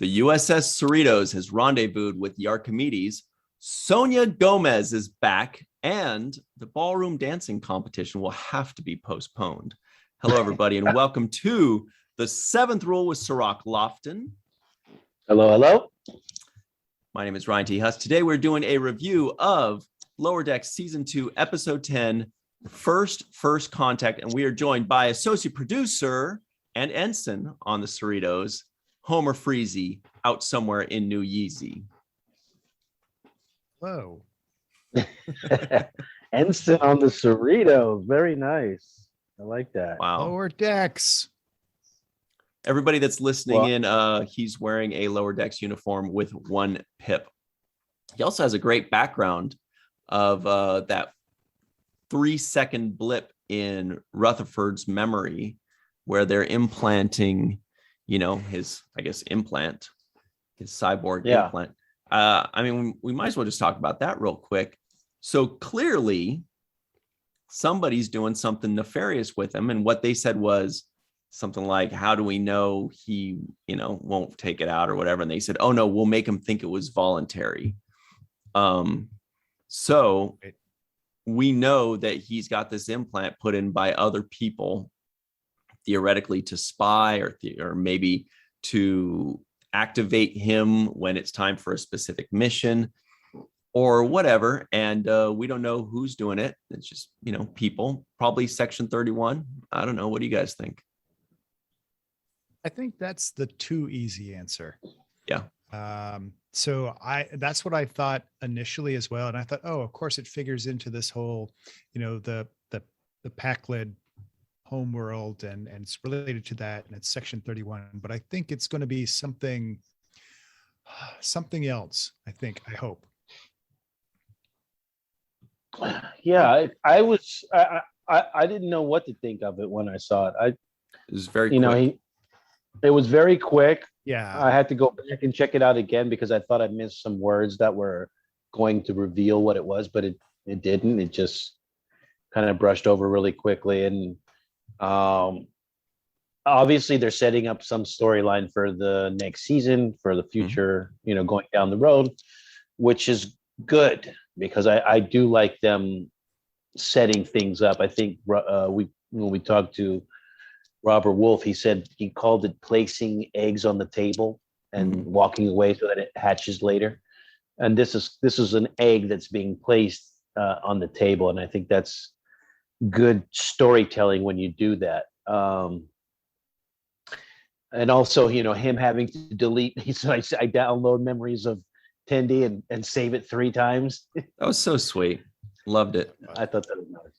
The USS Cerritos has rendezvoused with the Archimedes. Sonia Gomez is back, and the ballroom dancing competition will have to be postponed. Hello, everybody, and welcome to the Seventh Rule with Cirroc Lofton. Hello, hello. My name is Ryan T. Husk. Today, we're doing a review of Lower Decks Season 2, Episode 10, First Contact, and we are joined by associate producer and ensign on the Cerritos, Homer Freezy, out somewhere in New Yeezy. Hello. Ensign on the Cerritos. Very nice. I like that. Wow. Lower Decks. Everybody that's listening in, he's wearing a Lower Decks uniform with one pip. He also has a great background of that 3-second blip in Rutherford's memory where they're implanting, his, implant, his cyborg implant. We might as well just talk about that real quick. So clearly somebody's doing something nefarious with him. And what they said was something like, how do we know he, won't take it out or whatever? And they said, oh no, we'll make him think it was voluntary. So we know that he's got this implant put in by other people, theoretically to spy or maybe to activate him when it's time for a specific mission or whatever. And we don't know who's doing it. It's just, people, probably Section 31. I don't know. What do you guys think? I think that's the too easy answer. Yeah. So that's what I thought initially as well. And I thought, oh, of course it figures into this whole, the Pakled homeworld and it's related to that. And it's Section 31, but I think it's going to be something else. I hope. Yeah, I didn't know what to think of it when I saw it. It was very quick. It was very quick. Yeah. I had to go back and check it out again because I thought I missed some words that were going to reveal what it was, but it didn't. It just kind of brushed over really quickly. And obviously they're setting up some storyline for the next season, for the future, going down the road, which is good because I do like them setting things up. I think when we talked to Robert Wolf, he said he called it placing eggs on the table and walking away so that it hatches later. And this is an egg that's being placed on the table, and I think that's good storytelling when you do that. And also, him having to delete. He said, "I download memories of Tendi and save it 3 times." That was so sweet. Loved it. I thought that was nice.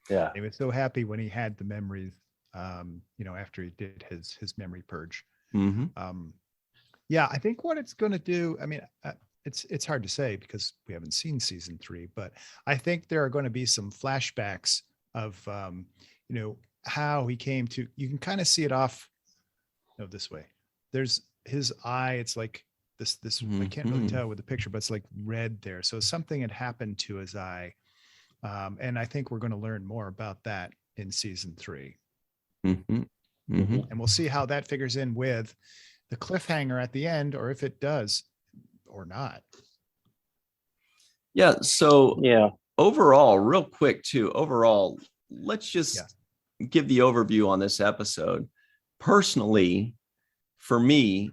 Yeah, He was so happy when he had the memories. After he did his memory purge. I think what it's going to do, it's hard to say because we haven't seen season 3, but I think there are going to be some flashbacks of, how he came to, you can kind of see it off this way. There's his eye. It's like this, I can't really tell with the picture, but it's like red there. So something had happened to his eye. And I think we're going to learn more about that in season 3. And we'll see how that figures in with the cliffhanger at the end, or if it does or not. Yeah. So overall, real quick too, let's just give the overview on this episode. Personally, for me,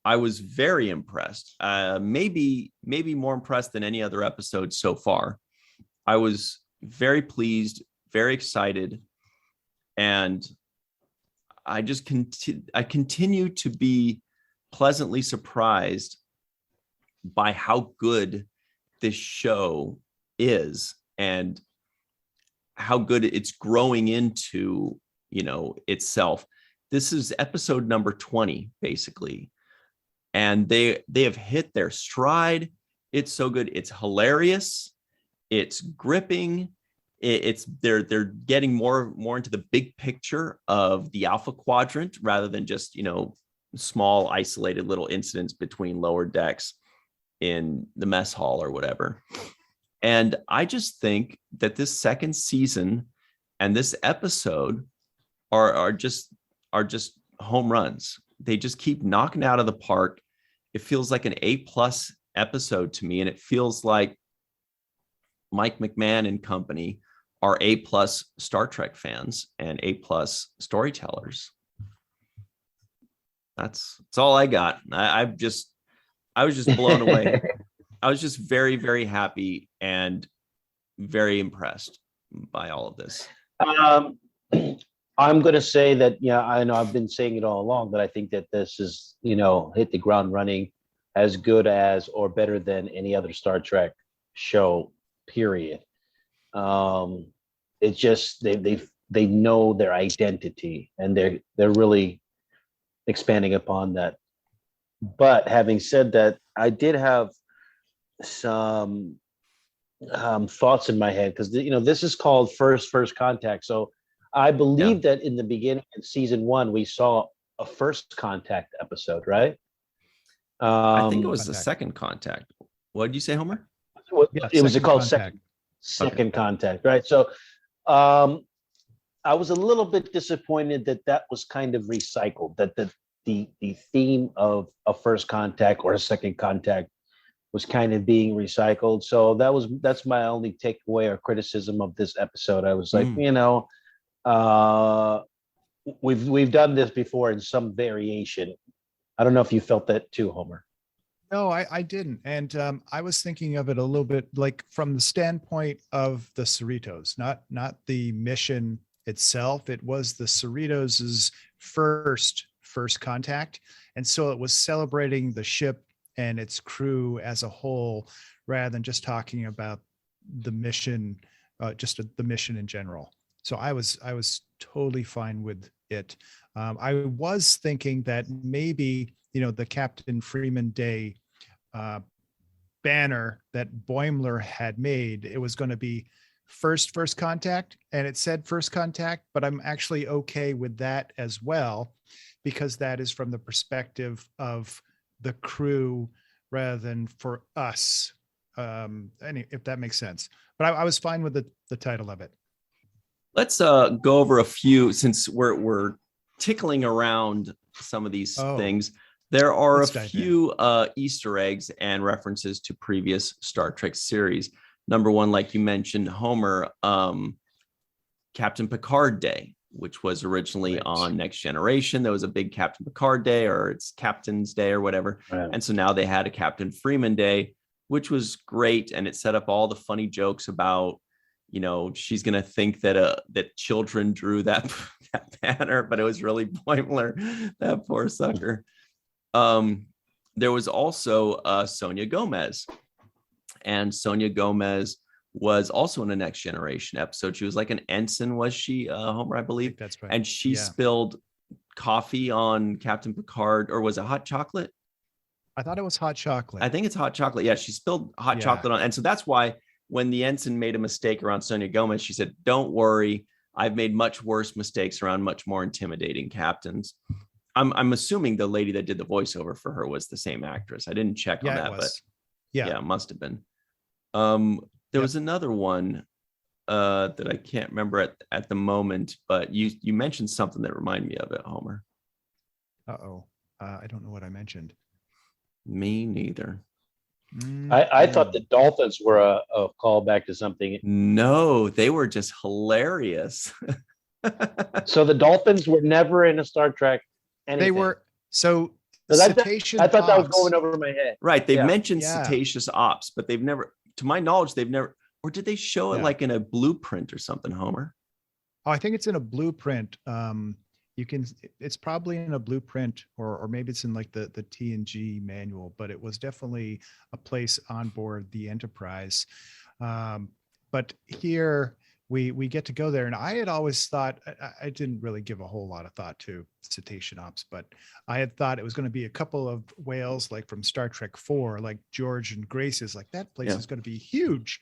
I was very impressed. Maybe more impressed than any other episode so far. I was very pleased, very excited, and I just continue to be pleasantly surprised by how good this show is and how good it's growing into, itself. This is episode number 20, basically. And they have hit their stride. It's so good. It's hilarious. It's gripping. They're getting more into the big picture of the Alpha Quadrant rather than just small isolated little incidents between lower decks in the mess hall or whatever. And I just think that this second season and this episode are just home runs. They just keep knocking out of the park. it feels like an A+ episode to me, and it feels like Mike McMahon and company are A+ Star Trek fans and A+ storytellers. That's all I got. I was just blown away. I was just very, very happy and very impressed by all of this. I'm going to say that, I know I've been saying it all along, but I think that this is, hit the ground running as good as or better than any other Star Trek show, period. It's just they know their identity, and they're really expanding upon that. But having said that, I did have some thoughts in my head, because this is called First Contact. So I believe that in the beginning of season 1 we saw a First Contact episode, right? I think it was the Second Contact. What did you say, Homer? It was called Contact. Second Contact, right? So I was a little bit disappointed that was kind of recycled, that the theme of a First Contact or a Second Contact was kind of being recycled. So that's my only takeaway or criticism of this episode. I was like, we've done this before in some variation. I don't know if you felt that too, Homer. No, I didn't. And I was thinking of it a little bit like from the standpoint of the Cerritos, not the mission itself. It was the Cerritos' first contact. And so it was celebrating the ship and its crew as a whole, rather than just talking about the mission, the mission in general. So I was totally fine with it. I was thinking that maybe, the Captain Freeman Day banner that Boimler had made, it was going to be first contact, and it said First Contact, but I'm actually okay with that as well, because that is from the perspective of the crew rather than for us. If that makes sense. But I was fine with the title of it. Let's go over a few, since we're tickling around some of these things. There are a few Easter eggs and references to previous Star Trek series. Number one, like you mentioned, Homer, Captain Picard Day, which was originally on Next Generation. There was a big Captain Picard Day, or it's Captain's Day or whatever. Right. And so now they had a Captain Freeman Day, which was great. And it set up all the funny jokes about, she's going to think that children drew that banner, but it was really Boimler, that poor sucker. There was also Sonia Gomez, and Sonia Gomez was also in a Next Generation episode. She was like an ensign, was she, Homer, I believe? That's right. And she spilled coffee on Captain Picard, or was it hot chocolate? I thought it was hot chocolate. I think it's hot chocolate. Yeah, she spilled hot chocolate on. And so that's why when the ensign made a mistake around Sonia Gomez, she said, "Don't worry, I've made much worse mistakes around much more intimidating captains." I'm assuming the lady that did the voiceover for her was the same actress. I didn't check on that, but it must have been. There was another one that I can't remember at the moment, but you mentioned something that reminded me of it, Homer. I don't know what I mentioned. Me neither. I thought the dolphins were a callback to something. No, they were just hilarious. So the dolphins were never in a Star Trek anything. They were cetacean. I thought that was going over my head. Right. They've mentioned cetaceous ops, but they've never, to my knowledge, or did they show it like in a blueprint or something, Homer? Oh, I think it's in a blueprint. It's probably in a blueprint, or maybe it's in like the TNG manual, but it was definitely a place on board the Enterprise. But here we get to go there. And I had always thought, I didn't really give a whole lot of thought to cetacean ops, but I had thought it was going to be a couple of whales like from Star Trek 4, like George and Grace's, like that place is going to be huge.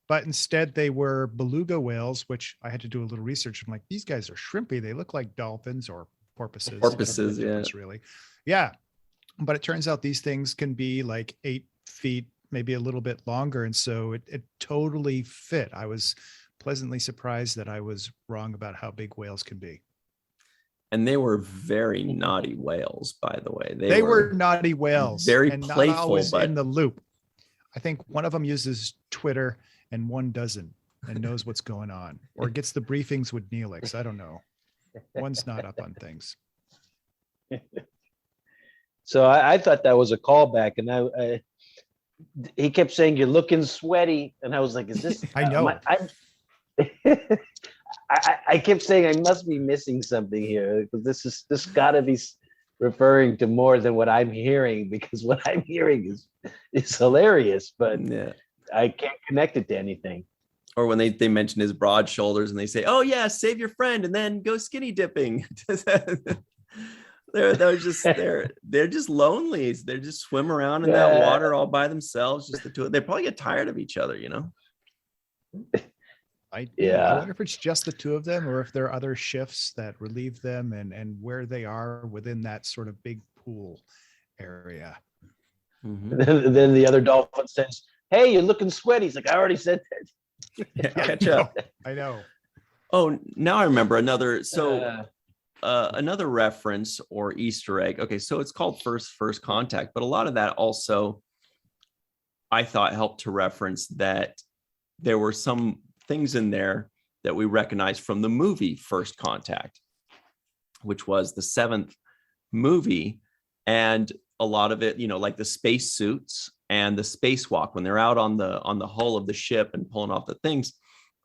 But instead they were beluga whales, which I had to do a little research. I'm like, these guys are shrimpy. They look like dolphins or porpoises. Porpoises, really. Yeah. But it turns out these things can be like 8 feet, maybe a little bit longer. And so it totally fit. I was pleasantly surprised that I was wrong about how big whales can be. And they were very naughty whales, by the way. They were naughty whales, very and playful, not always but in the loop. I think one of them uses Twitter and one doesn't, and knows what's going on, or gets the briefings with Neelix. I don't know. One's not up on things. So I thought that was a callback, and he kept saying, "You're looking sweaty," and I was like, "Is this?" I know. I kept saying I must be missing something here, because this got to be referring to more than what I'm hearing, because what I'm hearing is hilarious, but yeah. I can't connect it to anything. Or when they mention his broad shoulders and they say, "Oh yeah, save your friend and then go skinny dipping." they're just lonely. They're just swim around in that water all by themselves. Just the two. They probably get tired of each other, you know. I wonder if it's just the two of them, or if there are other shifts that relieve them, and where they are within that sort of big pool area. Mm-hmm. Then the other dolphin says, "Hey, you're looking sweaty." He's like, "I already said that." Yeah, catch up. I know. Oh, now I remember another. So another reference or Easter egg. Okay, so it's called First Contact, but a lot of that also, I thought, helped to reference that there were some things in there that we recognized from the movie First Contact, which was the 7th movie. And a lot of it, you know, like the space suits and the spacewalk, when they're out on the hull of the ship and pulling off the things,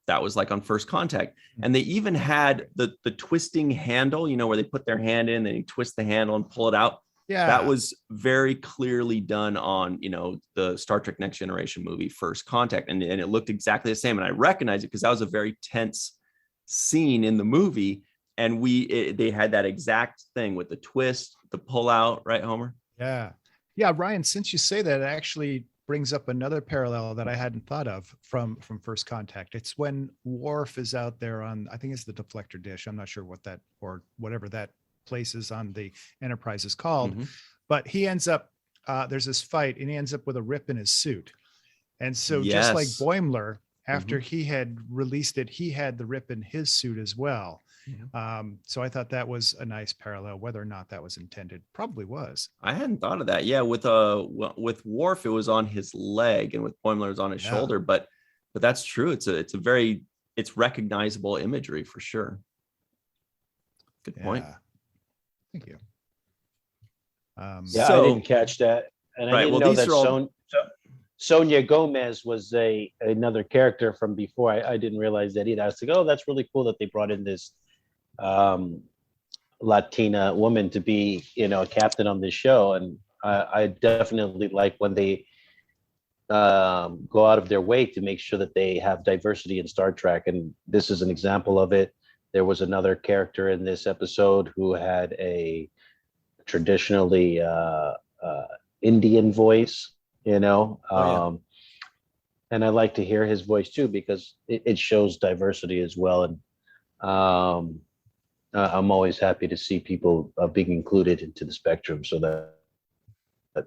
that was like on First Contact. And they even had the twisting handle, you know, where they put their hand in and you twist the handle and pull it out. Yeah, that was very clearly done on, you know, the Star Trek Next Generation movie First Contact, and it looked exactly the same. And I recognized it because that was a very tense scene in the movie, and they had that exact thing with the twist, the pull out, right, Homer? Yeah, Ryan, since you say that, it actually brings up another parallel that I hadn't thought of from First Contact. It's when Worf is out there on, I think it's the deflector dish. I'm not sure what that, or whatever that places on the Enterprise is called, but he ends up there's this fight and he ends up with a rip in his suit, and so just like Boimler, after he had released it, he had the rip in his suit as well. So I thought that was a nice parallel. Whether or not that was intended, probably was. I hadn't thought of that. Yeah, with Worf it was on his leg, and with Boimler it was on his shoulder, but that's true. It's recognizable imagery for sure. Good point. Thank you. I didn't catch that, and I didn't know that Sonia Gomez was another character from before. I didn't realize that either. I was like, oh, that's really cool that they brought in this Latina woman to be, you know, a captain on this show. And I definitely like when they go out of their way to make sure that they have diversity in Star Trek, and this is an example of it. There was another character in this episode who had a traditionally Indian voice, you know, and I like to hear his voice too, because it shows diversity as well. And I'm always happy to see people being included into the spectrum, so that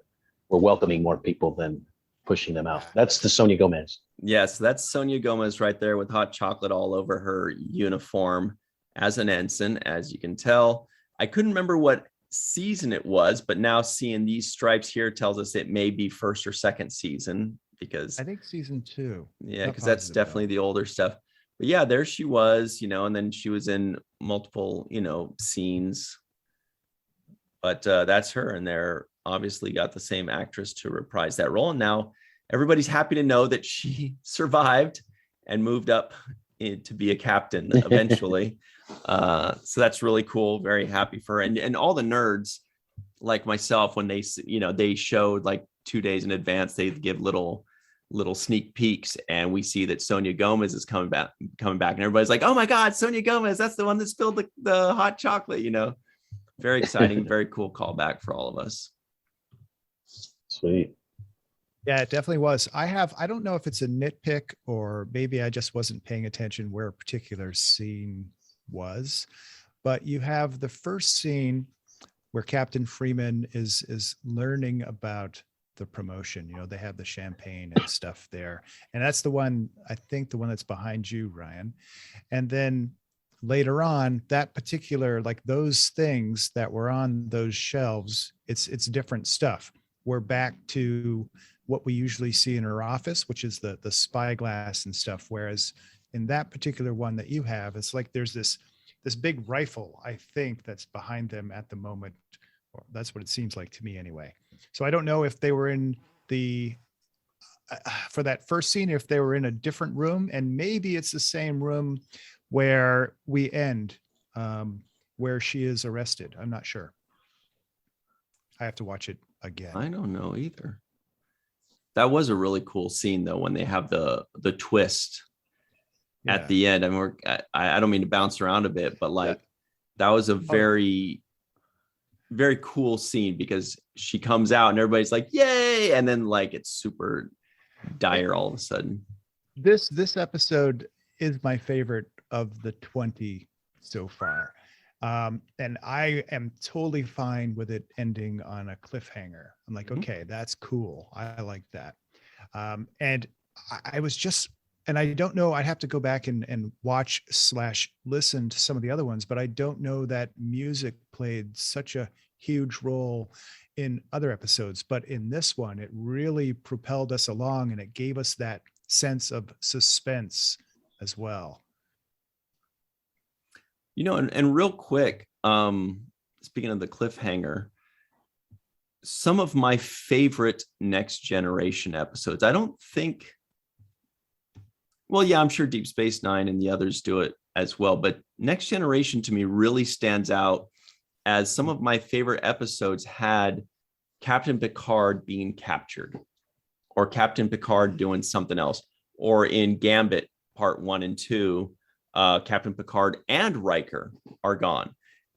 we're welcoming more people than pushing them out. That's the Sonia Gomez. Yes, that's Sonia Gomez right there with hot chocolate all over her uniform as an ensign, as you can tell. I couldn't remember what season it was, but now seeing these stripes here tells us it may be first or second season, because I think season 2. Yeah, because that's definitely the older stuff. But yeah, there she was, you know, and then she was in multiple, you know, scenes. But that's her, and they're obviously got the same actress to reprise that role. And now everybody's happy to know that she survived and moved up to be a captain eventually. So that's really cool. Very happy for her. And all the nerds like myself, when they, you know, they showed like 2 days in advance, they give little sneak peeks, and we see that Sonia Gomez is coming back, and everybody's like, oh my God, Sonia Gomez, that's the one that spilled the hot chocolate, you know. Very exciting, very cool callback for all of us. Sweet. Yeah, it definitely was. I don't know if it's a nitpick, or maybe I just wasn't paying attention where a particular scene was, but you have the first scene where Captain Freeman is learning about the promotion. You know, they have the champagne and stuff there, and that's the one, I think, the one that's behind you, Ryan. And then later on, that particular, like those things that were on those shelves, it's different stuff. We're back to what we usually see in her office, which is the spyglass and stuff. Whereas in that particular one that you have, it's like there's this big rifle, I think, that's behind them at the moment. Or that's what it seems like to me anyway. So I don't know if they were in the for that first scene, if they were in a different room, and maybe it's the same room where we end, where she is arrested. I'm not sure. I have to watch it again. I don't know either. That was a really cool scene though, when they have the twist at the end. I mean, I don't mean to bounce around a bit, but like that was a very, very cool scene, because she comes out and everybody's like, yay. And then like, it's super dire all of a sudden. This episode is my favorite of the 20 so far. And I am totally fine with it ending on a cliffhanger. I'm like, okay, that's cool. I like that. And I was just, and I don't know, I'd have to go back and watch / listen to some of the other ones, but I don't know that music played such a huge role in other episodes. But in this one, it really propelled us along, and it gave us that sense of suspense as well. You know, and real quick, speaking of the cliffhanger, some of my favorite Next Generation episodes, I don't think, well, yeah, I'm sure Deep Space Nine and the others do it as well, but Next Generation to me really stands out as some of my favorite episodes had Captain Picard being captured, or Captain Picard doing something else, or in Gambit Part 1 and 2, Captain Picard and Riker are gone.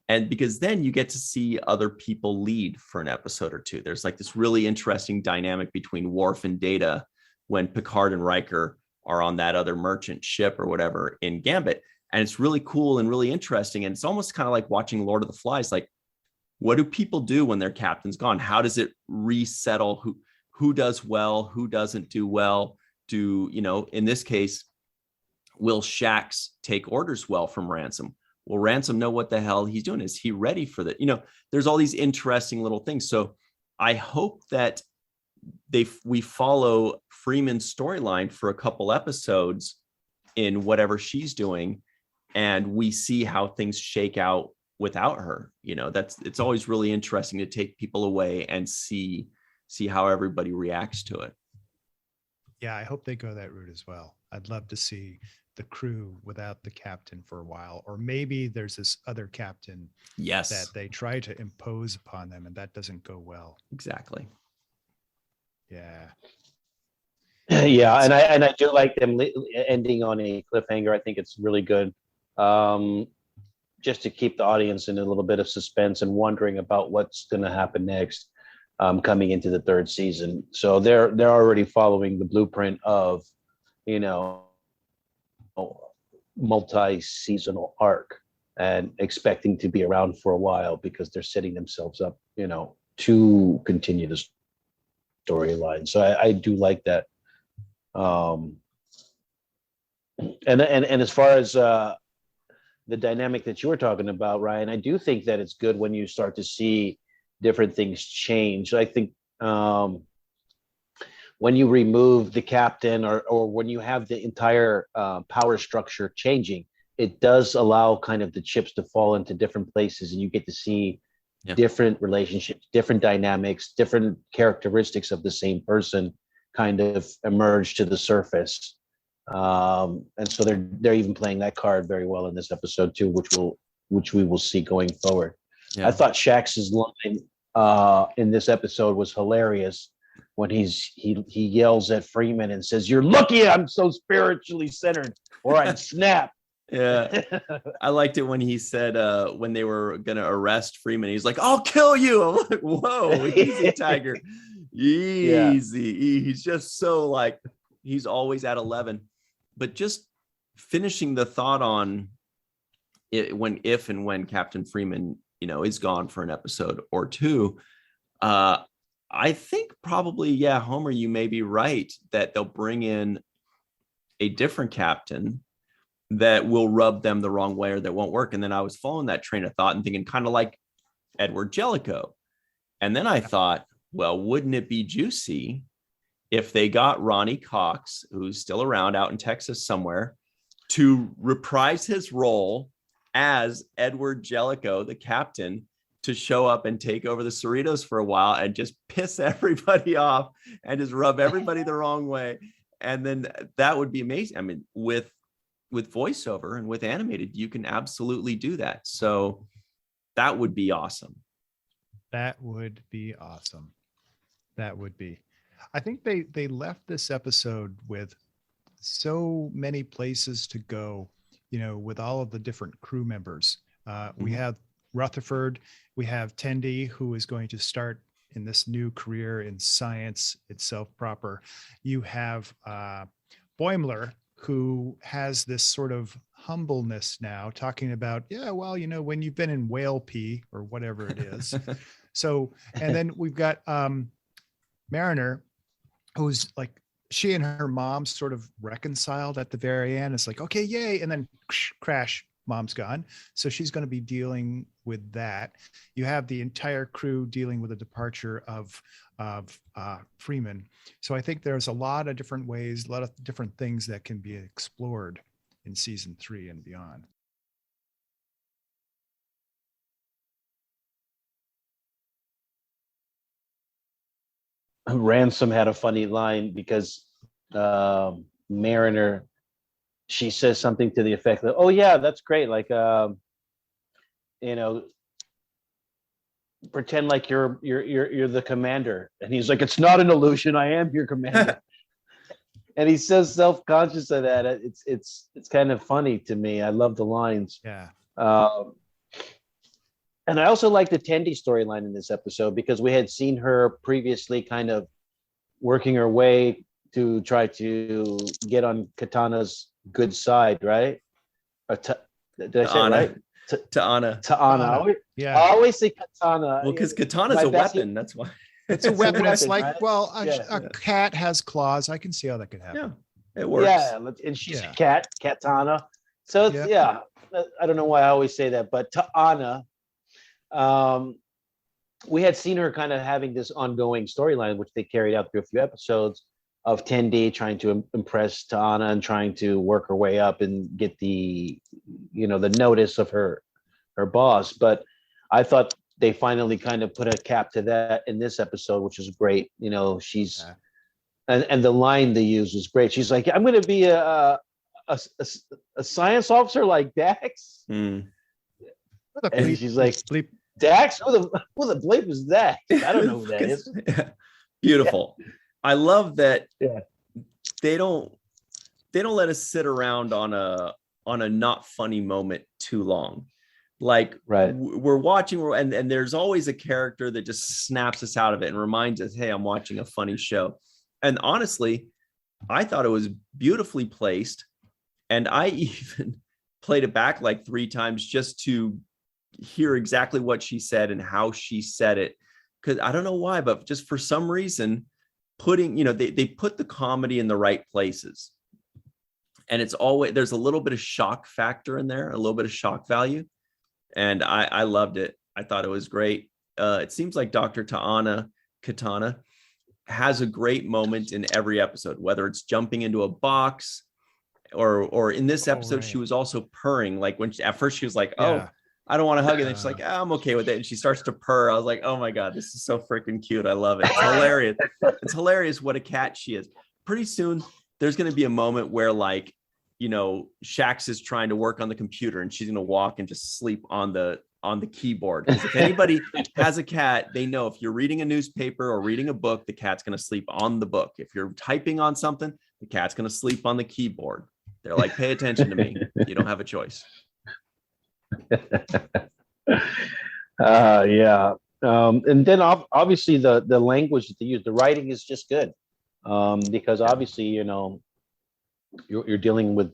And because then you get to see other people lead for an episode or two. There's like this really interesting dynamic between Worf and Data when Picard and Riker are on that other merchant ship or whatever in Gambit. And it's really cool and really interesting. And it's almost kind of like watching Lord of the Flies. Like, what do people do when their captain's gone? How does it resettle? Who does well? Who doesn't do well? Do, you know, in this case, will Shax take orders well from Ransom? Will Ransom know what the hell he's doing? Is he ready for that? You know, there's all these interesting little things. So I hope that we follow Freeman's storyline for a couple episodes in whatever she's doing, and we see how things shake out without her. You know, it's always really interesting to take people away and see how everybody reacts to it. Yeah, I hope they go that route as well. I'd love to see the crew without the captain for a while, or maybe there's this other captain that they try to impose upon them, and that doesn't go well. Exactly. Yeah. Yeah, and I do like them ending on a cliffhanger. I think it's really good, just to keep the audience in a little bit of suspense and wondering about what's going to happen next, coming into the third season. So they're already following the blueprint of, you know, multi-seasonal arc, and expecting to be around for a while because they're setting themselves up, you know, to continue the storyline. So I do like that. And as far as the dynamic that you were talking about, Ryan, I do think that it's good when you start to see different things change. I think when you remove the captain, or when you have the entire power structure changing, it does allow kind of the chips to fall into different places, and you get to see different relationships, different dynamics, different characteristics of the same person kind of emerge to the surface. And so they're even playing that card very well in this episode too, which we will see going forward. Yeah. I thought Shax's line in this episode was hilarious when he yells at Freeman and says, "You're lucky I'm so spiritually centered, or I'd snap." Yeah. I liked it when he said, when they were going to arrest Freeman, he's like, "I'll kill you." I'm like, whoa, easy, Tiger. Easy. Yeah. He's just so like, he's always at 11. But just finishing the thought on it, if and when Captain Freeman, you know, is gone for an episode or two, I think probably, yeah, Homer, you may be right that they'll bring in a different captain, that will rub them the wrong way or that won't work. And then I was following that train of thought and thinking kind of like Edward Jellicoe. And then I thought, well, wouldn't it be juicy if they got Ronnie Cox, who's still around out in Texas somewhere, to reprise his role as Edward Jellicoe, the captain, to show up and take over the Cerritos for a while and just piss everybody off and just rub everybody the wrong way. And then that would be amazing. I mean, with voiceover and with animated, you can absolutely do that. So that would be awesome. That would be awesome. That would be. I think they left this episode with so many places to go, you know, with all of the different crew members. We have Rutherford, we have Tendi, who is going to start in this new career in science itself proper. You have Boimler, who has this sort of humbleness now, talking about, yeah, well, you know, when you've been in whale pee or whatever it is. So, and then we've got Mariner, who's like, she and her mom sort of reconciled at the very end. It's like, okay, yay. And then crash, mom's gone. So she's going to be dealing with that. You have the entire crew dealing with the departure of Freeman. So I think there's a lot of different ways, a lot of different things that can be explored in season 3 and beyond. Ransom had a funny line because Mariner, she says something to the effect of, "Oh yeah, that's great. Like, you know, pretend like you're the commander." And he's like, "It's not an illusion. I am your commander." And he's so self-conscious of that. It's kind of funny to me. I love the lines. Yeah. And I also like the Tendi storyline in this episode because we had seen her previously kind of working her way to try to get on Katana's good side, right? Or did I say it right? T'Ana. T'Ana. Yeah. I always say Katana. Well, because Katana's a weapon. That's why. It's a weapon. It's like, right? well, Yeah. a cat has claws. I can see how that could happen. Yeah, it works. Yeah, and she's a cat, Katana. So it's, yeah, I don't know why I always say that, but T'Ana, we had seen her kind of having this ongoing storyline, which they carried out through a few episodes of Tendi trying to impress T'Ana and trying to work her way up and get the, you know, the notice of her boss. But I thought they finally kind of put a cap to that in this episode, which is great. You know, she's and the line they use was great. She's like, "I'm going to be a science officer like Dax." Mm. And she's like, "Dax? Who the bleep is that? I don't know who that is." Beautiful. Yeah. I love that. Yeah. They don't let us sit around on a not funny moment too long. Like, right. We're watching, and there's always a character that just snaps us out of it and reminds us, hey, I'm watching a funny show. And honestly, I thought it was beautifully placed. And I even played it back like 3 times just to hear exactly what she said and how she said it. Because I don't know why, but just for some reason, they put the comedy in the right places. And it's always, there's a little bit of shock factor in there, a little bit of shock value. And I loved it. I thought it was great. It seems like Dr. Katana has a great moment in every episode, whether it's jumping into a box or in this episode, right. She was also purring. Like at first she was like, "Oh, I don't want to hug it." And then she's like, "I'm okay with it." And she starts to purr. I was like, "Oh my God, this is so freaking cute. I love it. It's hilarious." It's hilarious what a cat she is. Pretty soon there's going to be a moment where, like, you know, Shax is trying to work on the computer and she's going to walk and just sleep on the keyboard. Because if anybody has a cat, they know if you're reading a newspaper or reading a book, the cat's going to sleep on the book. If you're typing on something, the cat's going to sleep on the keyboard. They're like, pay attention to me. You don't have a choice. Yeah. And then obviously the language that they use, the writing is just good. Because obviously, you know, you're dealing with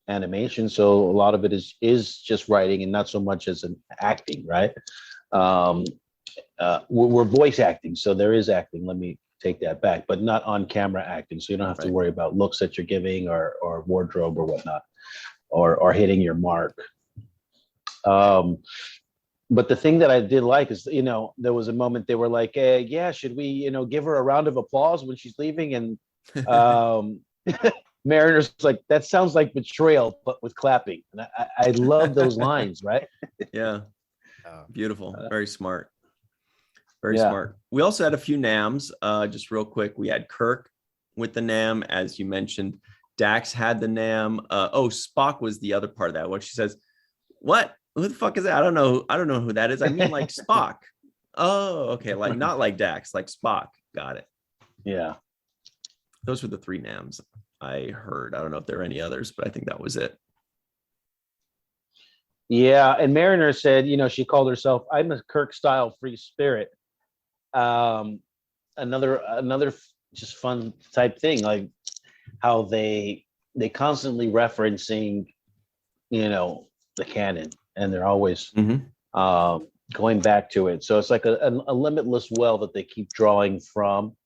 animation, so a lot of it is just writing and not so much as an acting, right? We're voice acting, so there is acting. Let me take that back, but not on camera acting, so you don't have to worry about looks that you're giving or wardrobe or whatnot. or hitting your mark. But the thing that I did like is, there was a moment they were like, yeah, should we, give her a round of applause when she's leaving? And Mariner's like, that sounds like betrayal, but with clapping. And I love those lines, right? Yeah. Beautiful. Very smart. Very Yeah. smart. We also had a few NAMs, just real quick. We had Kirk with the NAM, as you mentioned. Dax had the NAM. Spock was the other part of that. What she says, what? Who the fuck is that? I don't know who that is. I mean, like Spock. Oh, okay. Like not like Dax, like Spock. Got it. Yeah. Those were the 3 NAMs I heard. I don't know if there are any others, but I think that was it. Yeah. And Mariner said, she called herself, I'm a Kirk style free spirit. Another just fun type thing, like how they constantly referencing, the canon, and they're always going back to it. So it's like a limitless well that they keep drawing from.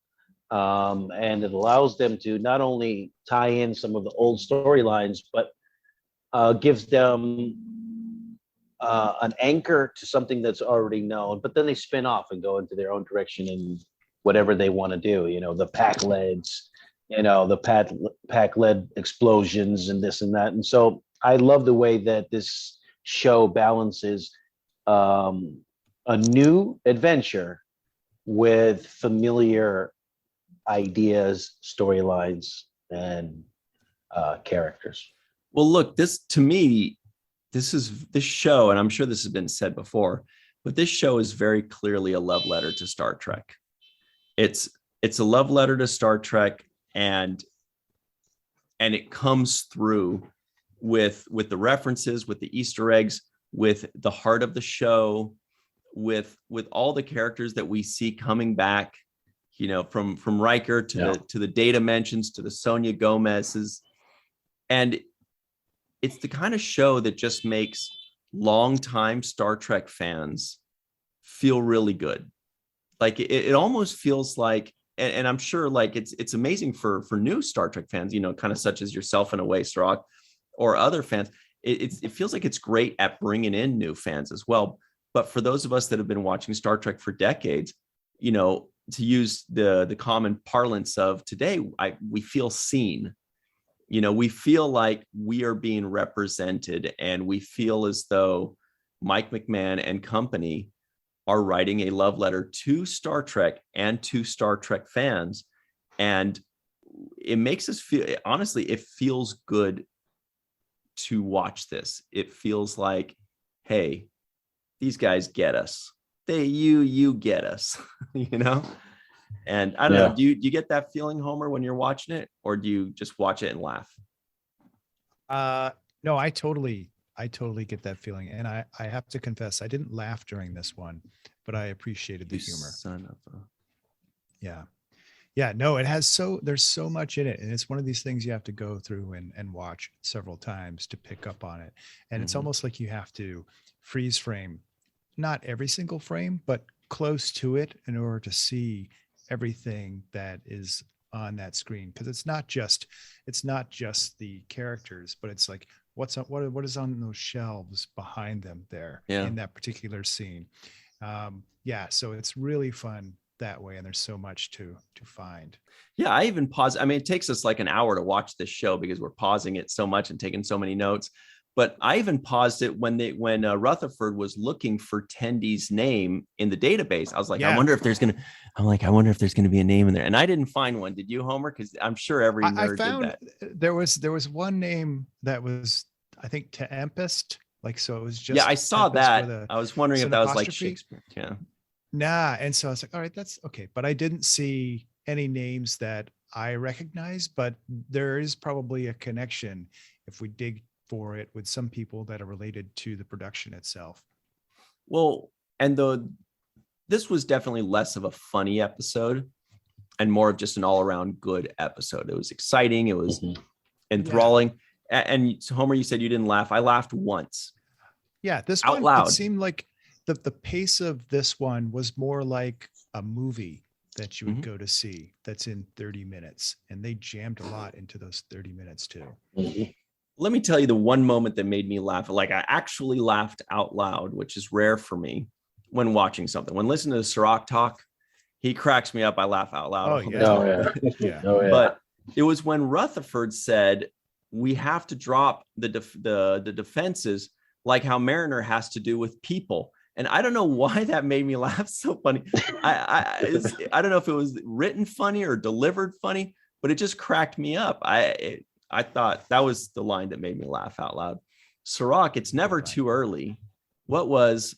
And it allows them to not only tie in some of the old storylines, but gives them an anchor to something that's already known. But then they spin off and go into their own direction and whatever they want to do. The pack leads, the pack lead explosions and this and that. And so I love the way that this show balances a new adventure with familiar ideas, storylines, and characters. Well, look, this show, and I'm sure this has been said before, but this show is very clearly a love letter to Star Trek. It's a love letter to Star Trek, and it comes through with the references, with the Easter eggs, with the heart of the show, with all the characters that we see coming back, from Riker to the Data mentions to the Sonia Gomez's. And it's the kind of show that just makes longtime Star Trek fans feel really good. Like it almost feels like, and I'm sure like it's amazing for new Star Trek fans, kind of such as yourself in a way, Cirroc, or other fans. It feels like it's great at bringing in new fans as well. But for those of us that have been watching Star Trek for decades, to use the common parlance of today, we feel seen. We feel like we are being represented, and we feel as though Mike McMahon and company are writing a love letter to Star Trek and to Star Trek fans. And it makes us feel, honestly, it feels good to watch this. It feels like, hey, these guys get us. You get us, And I don't know, do you get that feeling, Homer, when you're watching it, or do you just watch it and laugh? No, I totally get that feeling. And I have to confess, I didn't laugh during this one, but I appreciated the humor. Son of a... Yeah, no, there's so much in it. And it's one of these things you have to go through and watch several times to pick up on it. And it's almost like you have to freeze frame, not every single frame, but close to it in order to see everything that is on that screen. Because it's not just the characters, but it's like what is on those shelves behind them there in that particular scene. So it's really fun that way, and there's so much to find. I even pause. I mean, it takes us like an hour to watch this show because we're pausing it so much and taking so many notes. But I even paused it when Rutherford was looking for Tendy's name in the database. I was like, I wonder if there's gonna be a name in there, and I didn't find one. Did you, Homer? Because I'm sure every nerd did that. There was one name that was, I think, Tempest. Like, so it was just. Yeah, I saw that. I was wondering if that was like Shakespeare. Yeah. Nah, and so I was like, all right, that's okay. But I didn't see any names that I recognize, but there is probably a connection if we dig for it with some people that are related to the production itself. Well, and this was definitely less of a funny episode and more of just an all-around good episode. It was exciting. It was enthralling. And so, Homer, you said you didn't laugh. I laughed once. Yeah, this out one, loud. It seemed like the pace of this one was more like a movie that you would go to see that's in 30 minutes. And they jammed a lot into those 30 minutes too. let me tell you the one moment that made me laugh. Like I actually laughed out loud, which is rare for me when watching something. When listening to Cirroc talk, he cracks me up. I laugh out loud. Oh, all the yeah. time. Yeah. Oh yeah. But it was when Rutherford said, we have to drop the defenses like how Mariner has to do with people. And I don't know why that made me laugh so funny. I don't know if it was written funny or delivered funny, but it just cracked me up. I thought that was the line that made me laugh out loud. Cirroc, it's never too early. What was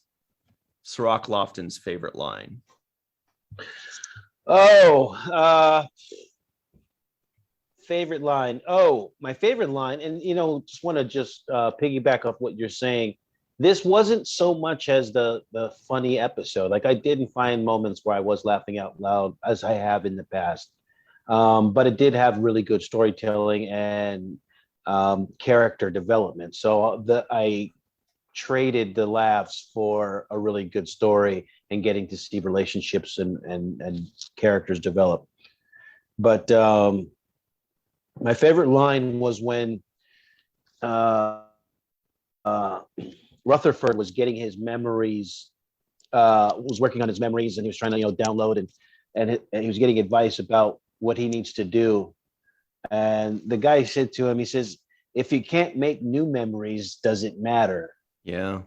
Cirroc Lofton's favorite line? Favorite line. Oh, my favorite line. And, just want to piggyback off what you're saying. This wasn't so much as the funny episode. Like I didn't find moments where I was laughing out loud as I have in the past. But it did have really good storytelling and character development. So I traded the laughs for a really good story and getting to see relationships and characters develop. But my favorite line was when Rutherford was getting his memories, was working on his memories, and he was trying to download and he was getting advice about what he needs to do. And the guy said to him, he says, if you can't make new memories, does it matter? Yeah.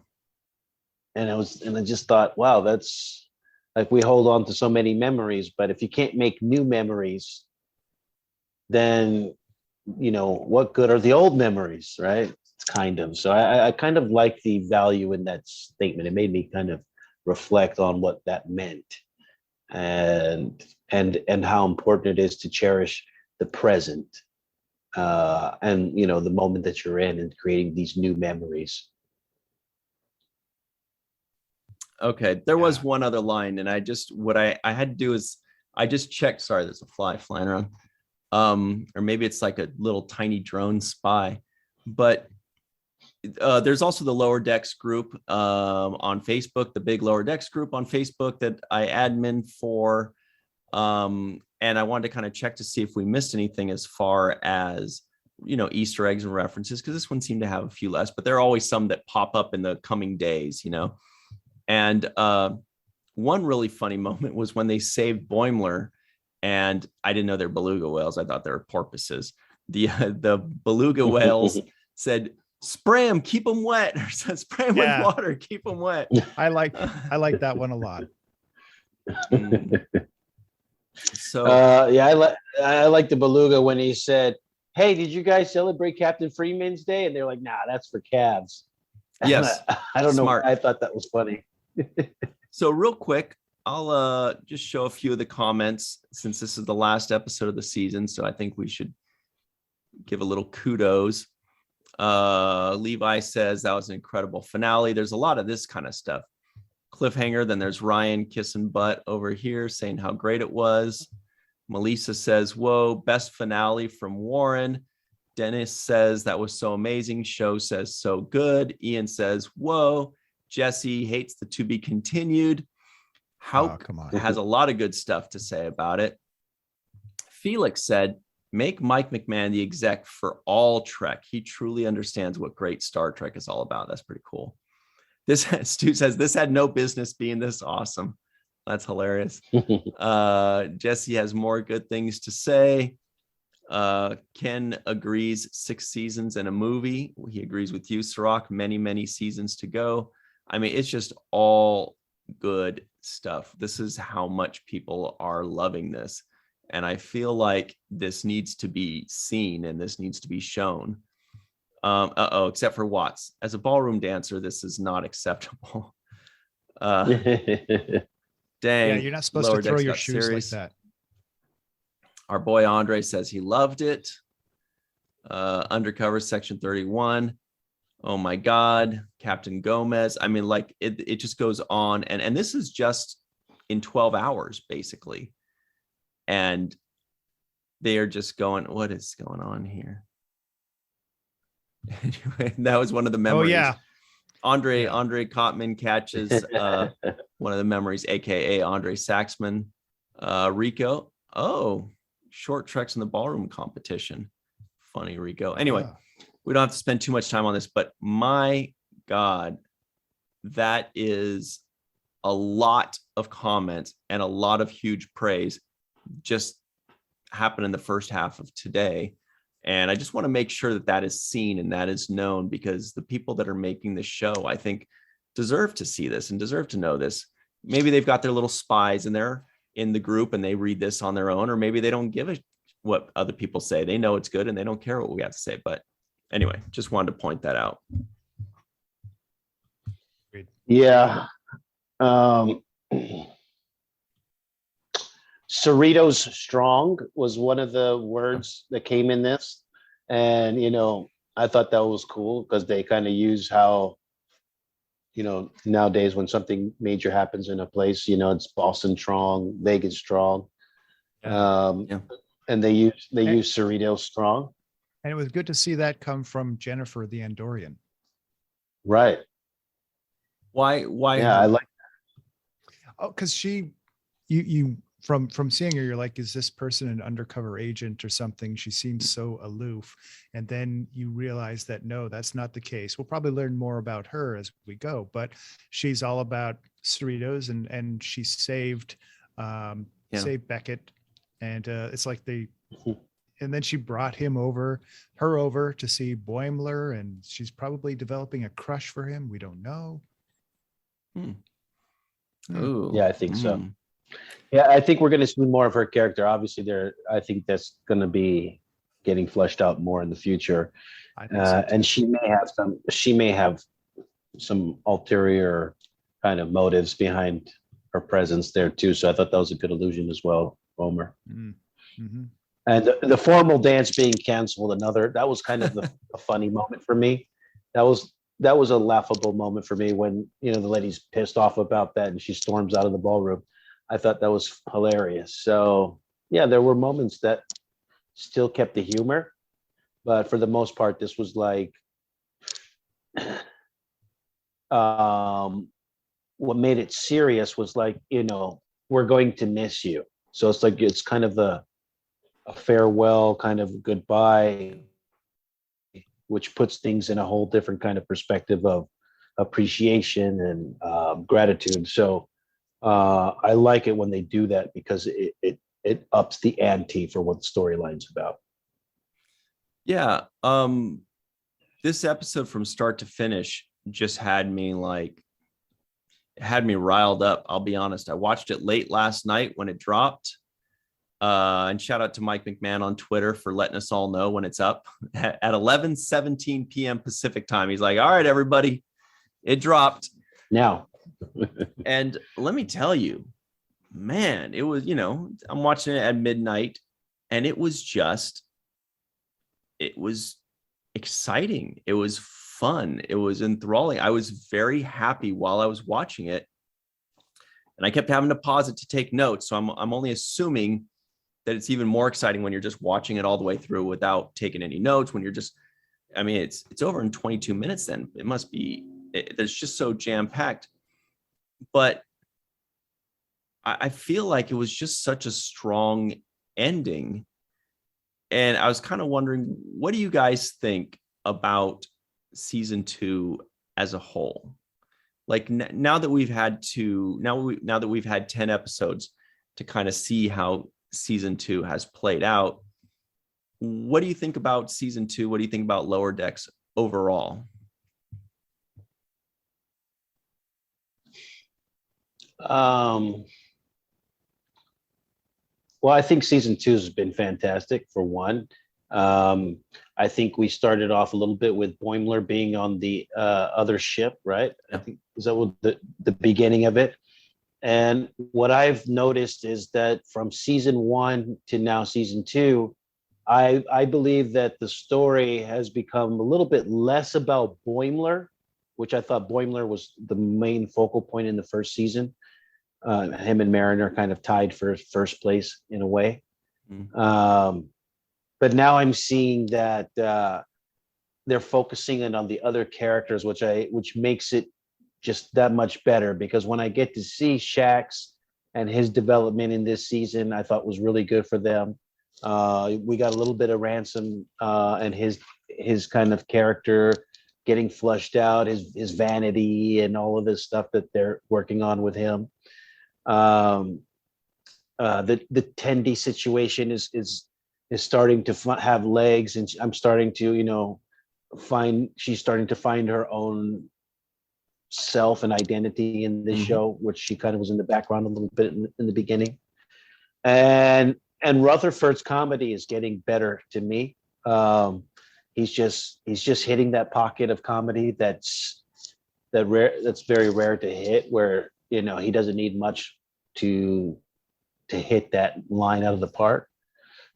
And I just thought, wow, that's like, we hold on to so many memories, but if you can't make new memories, then, what good are the old memories, right? It's kind of, so I kind of like the value in that statement. It made me kind of reflect on what that meant and how important it is to cherish the present and the moment that you're in and creating these new memories. Okay, there was one other line, and I had to do is I just checked. Sorry, there's a fly flying around, or maybe it's like a little tiny drone spy. But there's also the Lower Decks group on Facebook, the big Lower Decks group on Facebook that I admin for, and I wanted to kind of check to see if we missed anything as far as Easter eggs and references, because this one seemed to have a few less, but there are always some that pop up in the coming days, And one really funny moment was when they saved Boimler, and I didn't know they're beluga whales. I thought they were porpoises. The beluga whales said, "Spray them, keep them wet," or said, "Spray them with water, keep them wet." I like that one a lot. So I like the beluga when he said, "Hey, did you guys celebrate Captain Freeman's Day?" And they're like, "Nah, that's for calves." Yes, I don't smart. know. I thought that was funny. So real quick, I'll just show a few of the comments since this is the last episode of the season. So I think we should give a little kudos. Levi says that was an incredible finale. There's a lot of this kind of stuff. Cliffhanger. Then there's Ryan kissing butt over here saying how great it was. Melissa says, "Whoa, best finale from Warren." Dennis says that was so amazing. Show says so good. Ian says, "Whoa." Jesse hates the to be continued. Hauk has a lot of good stuff to say about it. Felix said, "Make Mike McMahon the exec for all Trek. He truly understands what great Star Trek is all about." That's pretty cool. Stu says, "This had no business being this awesome." That's hilarious. Jesse has more good things to say. Ken agrees 6 seasons and a movie. He agrees with you, Cirroc. Many, many seasons to go. I mean, it's just all good stuff. This is how much people are loving this. And I feel like this needs to be seen and this needs to be shown. Except for Watts. As a ballroom dancer, this is not acceptable. Dang. Yeah, you're not supposed to throw your shoes serious. Like that. Our boy Andre says he loved it. Undercover Section 31. Oh my God, Captain Gomez. I mean, like it just goes on. And this is just in 12 hours, basically. And they are just going, what is going on here? Anyway, that was one of the memories. Oh, yeah. Andre Kottman catches one of the memories, aka Andre Saxman. Rico. Oh, short treks in the ballroom competition. Funny, Rico. Anyway. we don't have to spend too much time on this, but my God, that is a lot of comments and a lot of huge praise just happened in the first half of today. And I just want to make sure that that is seen and that is known, because the people that are making the show, I think, deserve to see this and deserve to know this. Maybe they've got their little spies in there in the group and they read this on their own, or maybe they don't give a what other people say. They know it's good and they don't care what we have to say. But anyway, just wanted to point that out. Yeah. Cerritos strong was one of the words that came in this. And, you know, I thought that was cool because they kind of use how, you know, nowadays when something major happens in a place, you know, it's Boston strong, Vegas strong. And they use Cerritos strong. And it was good to see that come from Jennifer the Andorian. Right. Why? Yeah, I like that. Oh, because you from seeing her, you're like, is this person an undercover agent or something? She seems so aloof. And then you realize that, no, that's not the case. We'll probably learn more about her as we go, but she's all about Cerritos and she saved Beckett. And it's like and then she brought her over to see Boimler, and she's probably developing a crush for him. We don't know. Ooh. Yeah, I think so. Yeah, I think we're going to see more of her character. Obviously, I think that's going to be getting fleshed out more in the future. I think so too. And she may have some ulterior kind of motives behind her presence there too. So I thought that was a good allusion as well, Homer. Mm-hmm. And the formal dance being canceled, that was kind of a funny moment for me. That was a laughable moment for me when, you know, the lady's pissed off about that and she storms out of the ballroom. I thought that was hilarious. So yeah, there were moments that still kept the humor, but for the most part, this was like, what made it serious was like, you know, we're going to miss you. So it's like, it's kind of a farewell, kind of goodbye, which puts things in a whole different kind of perspective of appreciation and gratitude. So I like it when they do that because it ups the ante for what the storyline's about. Yeah. This episode from start to finish just had me riled up. I'll be honest. I watched it late last night when it dropped. And shout out to Mike McMahon on Twitter for letting us all know when it's up at 11:17 p.m. Pacific time. He's like, all right, everybody, it dropped now. And let me tell you, man, it was, you know, I'm watching it at midnight and it was exciting. It was fun. It was enthralling. I was very happy while I was watching it. And I kept having to pause it to take notes. So I'm only assuming that it's even more exciting when you're just watching it all the way through without taking any notes. When you're just, I mean, it's over in 22 minutes. Then it must be, it's just so jam-packed. But I feel like it was just such a strong ending. And I was kind of wondering, what do you guys think about season 2 as a whole? Like now that we've had 10 episodes to kind of see how season 2 has played out, what do you think about season 2? What do you think about Lower Decks overall? Well, I think season 2 has been fantastic for one. I think we started off a little bit with Boimler being on the other ship, right? I think is that what the beginning of it. And what I've noticed is that from season 1 to now season 2, I believe that the story has become a little bit less about Boimler, which I thought Boimler was the main focal point in the first season. Him and Mariner kind of tied for first place in a way. But now I'm seeing that they're focusing in on the other characters, which makes it just that much better, because when I get to see Shax and his development in this season, I thought was really good for them. We got a little bit of Ransom and his his kind of character getting flushed out, his vanity and all of this stuff that they're working on with him. The Tendi situation is starting to have legs, and I'm starting to, she's starting to find her own self and identity in this show, which she kind of was in the background a little bit in the beginning. And Rutherford's comedy is getting better to me. He's just hitting that pocket of comedy that's very rare to hit, where he doesn't need much to hit that line out of the park.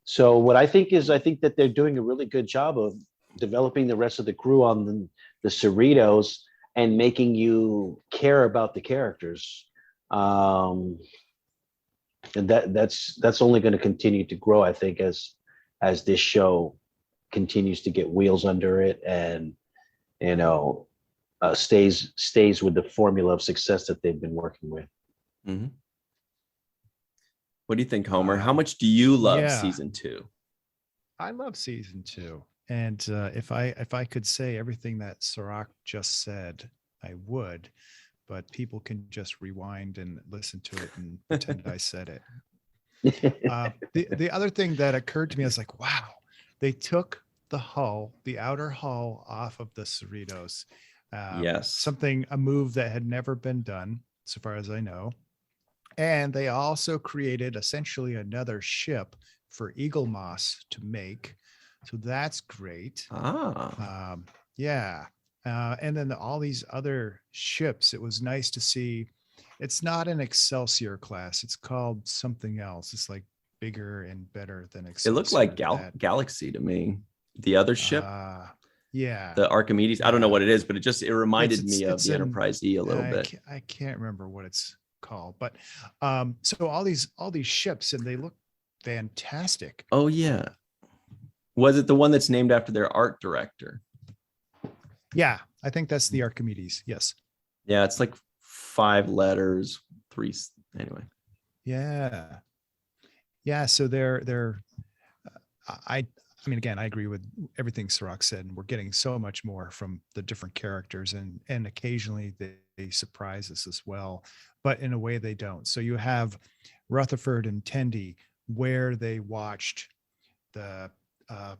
So what I think that they're doing a really good job of developing the rest of the crew on the Cerritos and making you care about the characters. And that's only going to continue to grow, I think, as this show continues to get wheels under it and stays with the formula of success that they've been working with. Mm-hmm. What do you think, Homer? How much do you love season 2? I love season 2. And if I could say everything that Cirroc just said, I would, but people can just rewind and listen to it and pretend I said it. The other thing that occurred to me, I was like, wow, they took the outer hull off of the Cerritos. Yes. A move that had never been done, so far as I know. And they also created essentially another ship for Eagle Moss to make. So that's great. Yeah. And then all these other ships, it was nice to see. It's not an Excelsior class. It's called something else. It's like bigger and better than Excelsior. It looked like Galaxy to me. The other ship. Yeah. The Archimedes. I don't know what it is, but it reminded me of the Enterprise E a little bit. I can't remember what it's called, but so all these ships, and they look fantastic. Oh yeah. Was it the one that's named after their art director? Yeah, I think that's the Archimedes. Yes. Yeah, it's like 5 letters, 3 anyway. Yeah. So they're I mean, again, I agree with everything Cirroc said. We're getting so much more from the different characters, and occasionally they surprise us as well, but in a way they don't. So you have Rutherford and Tendi, where they watched the I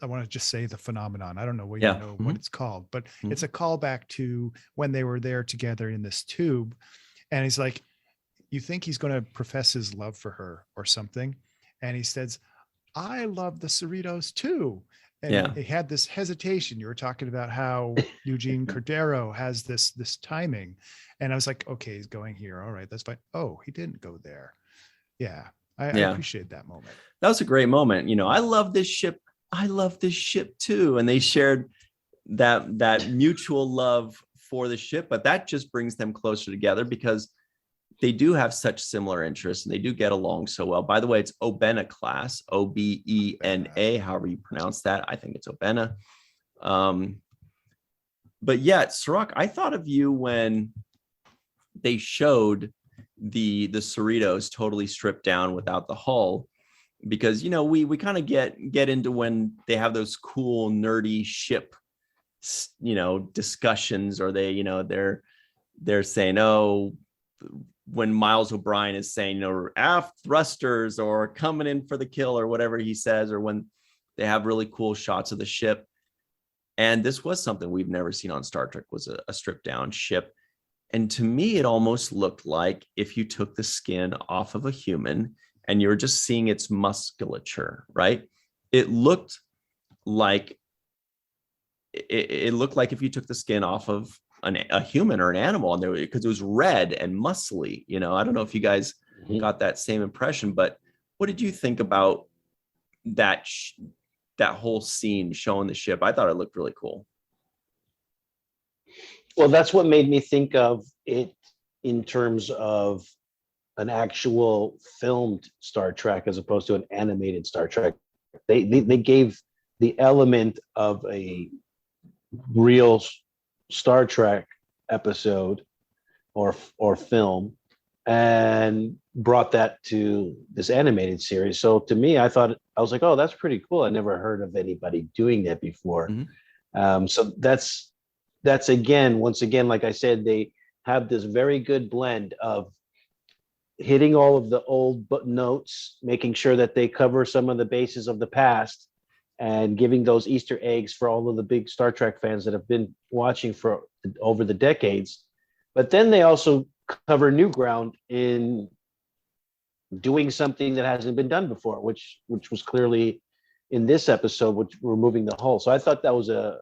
want to just say the phenomenon. I don't know what what it's called, but it's a callback to when they were there together in this tube. And he's like, you think he's going to profess his love for her or something. And he says, I love the Cerritos too. And he had this hesitation. You were talking about how Eugene Cordero has this timing. And I was like, okay, he's going here. All right, that's fine. Oh, he didn't go there. Yeah. I appreciate that moment. That was a great moment. I love this ship. I love this ship too. And they shared that mutual love for the ship, but that just brings them closer together because they do have such similar interests and they do get along so well. By the way, it's Obena class, Obena, however you pronounce that. I think it's Obena. But yeah, Cirroc, I thought of you when they showed the Cerritos totally stripped down without the hull, because we kind of get into when they have those cool nerdy ship discussions, or they're saying, oh, when Miles O'Brien is saying aft thrusters or coming in for the kill or whatever he says, or when they have really cool shots of the ship. And this was something we've never seen on Star Trek, was a stripped down ship. And to me, it almost looked like if you took the skin off of a human and you're just seeing its musculature, right? It looked like if you took the skin off of a human or an animal, and because it was red and muscly. I don't know if you guys got that same impression, but what did you think about that whole scene showing the ship? I thought it looked really cool. Well, that's what made me think of it in terms of an actual filmed Star Trek as opposed to an animated Star Trek. They gave the element of a real Star Trek episode or film, and brought that to this animated series. So to me, I was like, oh, that's pretty cool. I never heard of anybody doing that before. So that's again, once again, like I said, they have this very good blend of hitting all of the old notes, making sure that they cover some of the bases of the past, and giving those Easter eggs for all of the big Star Trek fans that have been watching for over the decades. But then they also cover new ground in doing something that hasn't been done before, which was clearly in this episode, which removing the hull. So I thought that was a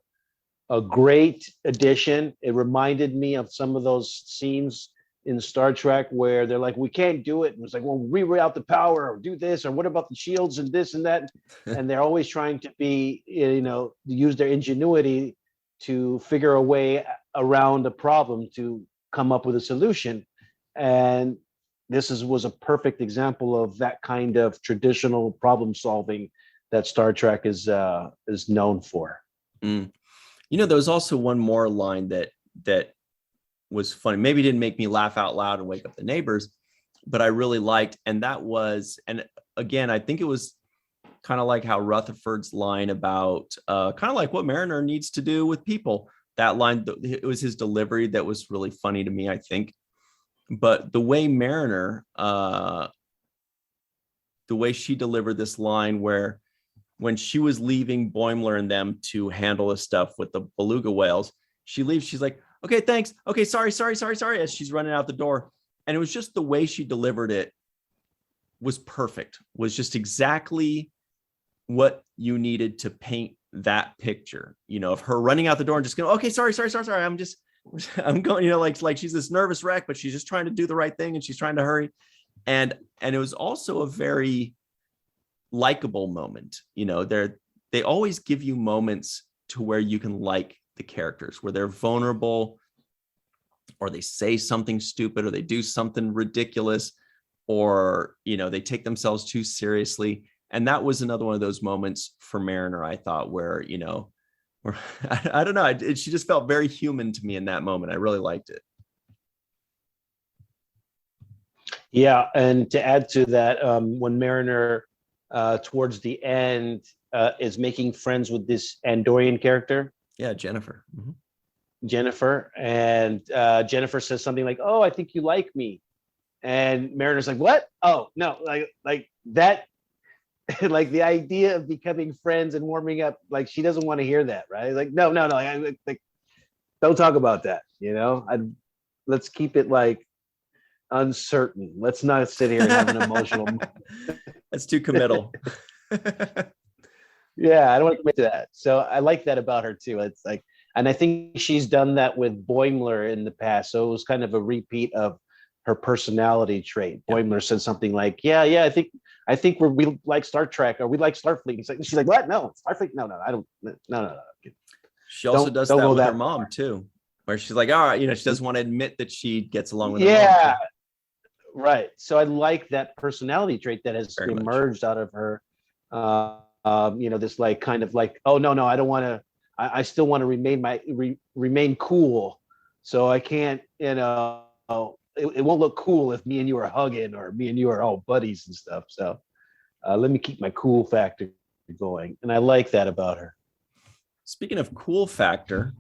great addition. It reminded me of some of those scenes in Star Trek where they're like, we can't do it. And it's like, well, reroute the power or do this, or what about the shields and this and that? And they're always trying to be, use their ingenuity to figure a way around a problem to come up with a solution. And this was a perfect example of that kind of traditional problem solving that Star Trek is known for. There was also one more line that was funny. Maybe didn't make me laugh out loud and wake up the neighbors, but I really liked. And that was, and again, I think it was kind of like how Rutherford's line about kind of like what Mariner needs to do with people. That line, it was his delivery that was really funny to me, I think. But the way Mariner, the way she delivered this line, where when she was leaving Boimler and them to handle the stuff with the beluga whales, she leaves, she's like, okay, thanks. Okay, sorry, as she's running out the door. And it was just the way she delivered it was perfect, was just exactly what you needed to paint that picture, of her running out the door and just going, okay, sorry. I'm going, like she's this nervous wreck, but she's just trying to do the right thing and she's trying to hurry. And it was also a very likable moment. They always give you moments to where you can like the characters, where they're vulnerable, or they say something stupid, or they do something ridiculous, or they take themselves too seriously. And that was another one of those moments for Mariner, I thought, where where I don't know, she just felt very human to me in that moment. I really liked it. Yeah, and to add to that, when Mariner towards the end is making friends with this Andorian character. Yeah, Jennifer. Mm-hmm. Jennifer, and Jennifer says something like, "Oh, I think you like me," and Mariner's like, "What? Oh, no, like that." Like the idea of becoming friends and warming up, like she doesn't want to hear that, right? Like, no, like, don't talk about that. Let's keep it like uncertain. Let's not sit here and have an emotional. That's too committal. Yeah, I don't want to commit to that. So I like that about her too. It's like, and I think she's done that with Boimler in the past. So it was kind of a repeat of her personality trait. Yeah. Boimler said something like, "Yeah, I think we like Star Trek, or we like Starfleet." She's like, "What? No, Starfleet? No, I don't. No." She also does that with her mom too, where she's like, "All right," she doesn't want to admit that she gets along with her mom. Yeah, right. So I like that personality trait that has Very emerged out of her. This like kind of like, oh no, I don't want to. I still want to remain cool, so I can't. It won't look cool if me and you are hugging, or me and you are all buddies and stuff. So let me keep my cool factor going, and I like that about her. Speaking of cool factor,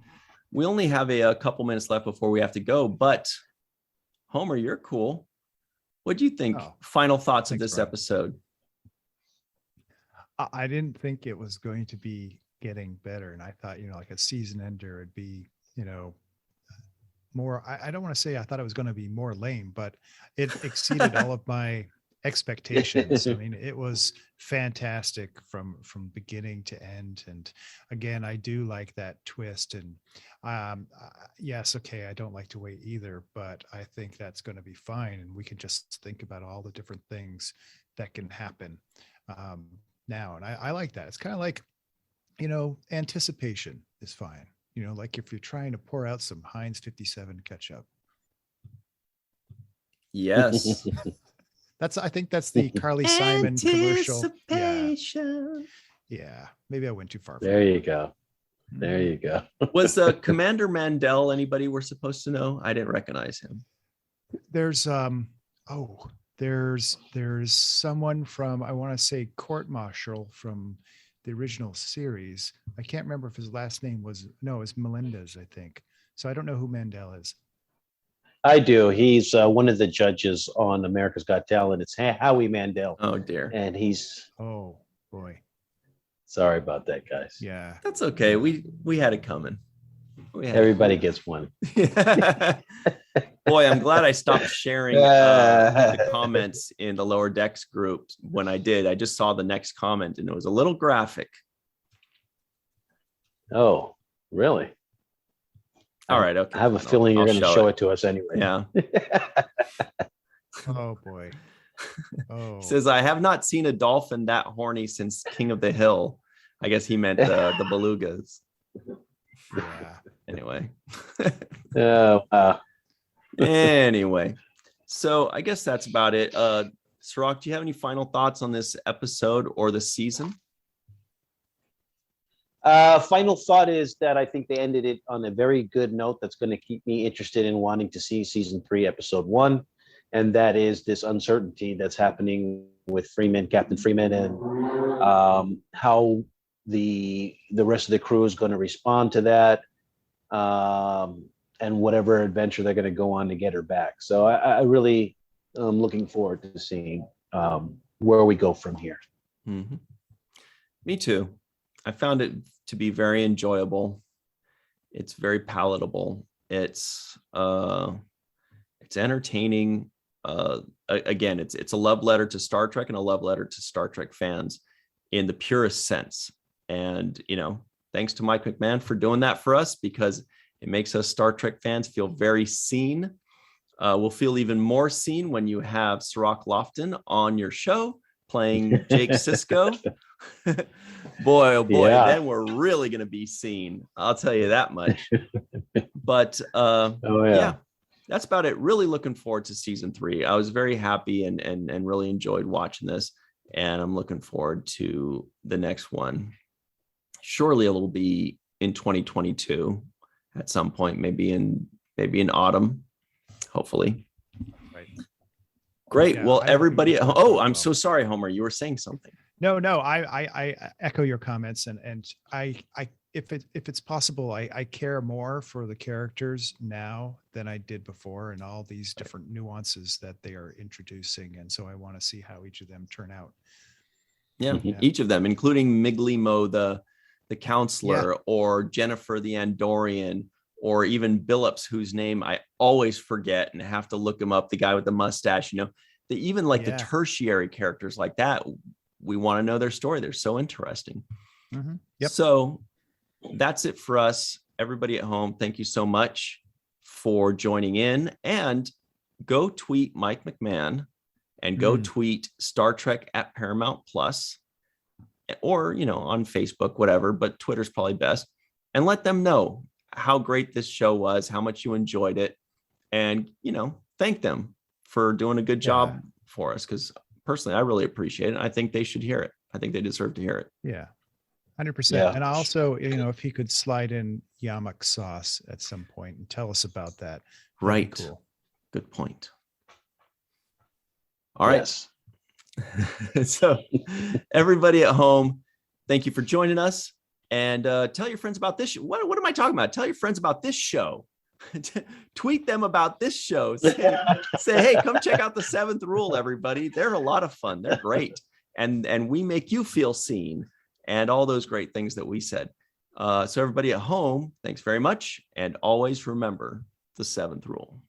we only have a couple minutes left before we have to go. But Homer, you're cool. What do you think? Final thoughts of this episode? I didn't think it was going to be getting better, and I thought, like a season ender would be, more. I don't want to say I thought it was going to be more lame, but it exceeded all of my expectations. I mean, it was fantastic from beginning to end. And again, I do like that twist. And yes, okay, I don't like to wait either, but I think that's going to be fine. And we can just think about all the different things that can happen now. And I like that. It's kind of like, anticipation is fine. Like if you're trying to pour out some Heinz 57 ketchup. Yes. I think that's the Carly Simon commercial. Yeah. Maybe I went too far. There you go. Was Commander Mandel anybody we're supposed to know? I didn't recognize him. There's there's someone from, I want to say Court Marshal from the original series. I can't remember if his last name was, no, it's Melendez, I think. So I don't know who Mandel is. I do. He's one of the judges on America's Got Talent. It's Howie Mandel. Oh dear. And he's, Oh boy. sorry about that, guys. Yeah. That's okay. We had it coming. Everybody gets one. Boy, I'm glad I stopped sharing the comments in the Lower Decks group. When I did, I just saw the next comment and it was a little graphic. Oh, really? All right. Okay. I have a feeling you're going to show it it to us anyway. Yeah. Oh boy. Oh. He says, I have not seen a dolphin that horny since King of the Hill. I guess he meant the belugas. Yeah. Anyway. Anyway. So I guess that's about it. Cirroc, do you have any final thoughts on this episode or the season? Final thought is that I think they ended it on a very good note that's going to keep me interested in wanting to see season 3, episode 1. And that is this uncertainty that's happening with Freeman, Captain Freeman, and how the rest of the crew is going to respond to that, and whatever adventure they're going to go on to get her back. So I really am looking forward to seeing where we go from here. Mm-hmm. Me too. I found it to be very enjoyable. It's very palatable. It's entertaining. Again, it's a love letter to Star Trek and a love letter to Star Trek fans in the purest sense. And, thanks to Mike McMahon for doing that for us, because it makes us Star Trek fans feel very seen. We'll feel even more seen when you have Cirroc Lofton on your show playing Jake Sisko. Boy, oh boy, Yeah. Then we're really going to be seen. I'll tell you that much. But yeah, that's about it. Really looking forward to season 3. I was very happy and really enjoyed watching this. And I'm looking forward to the next one. Surely it'll be in 2022 at some point, maybe in autumn, hopefully. Right. Great. Yeah, Well, everybody. Oh, I'm well. so sorry, Homer. You were saying something. No, I echo your comments, and I if it's possible, I care more for the characters now than I did before, and all these different nuances that they are introducing, and so I want to see how each of them turn out. Yeah, Mhm. each of them, including Miglimo, the counselor, or Jennifer the Andorian, or even Billups, whose name I always forget and have to look him up. The guy with the mustache, they even like the tertiary characters like that. We want to know their story. They're so interesting. Mm-hmm. Yep. So that's it for us. Everybody at home, thank you so much for joining in. And go tweet Mike McMahon and go tweet Star Trek at Paramount Plus, or, on Facebook, whatever, but Twitter's probably best. And let them know how great this show was, how much you enjoyed it. And, thank them for doing a good job for us. Because personally, I really appreciate it. I think they should hear it. I think they deserve to hear it. Yeah, 100%. Yeah. And also, if he could slide in Yamak sauce at some point and tell us about that. Right. Cool. Good point. All right. Yes. So everybody at home, thank you for joining us. And tell your friends about this. What am I talking about? Tell your friends about this show. Tweet them about this show. Say, hey, come check out the 7th Rule, everybody. They're a lot of fun. They're great. And we make you feel seen and all those great things that we said. So everybody at home, thanks very much. And always remember the 7th Rule.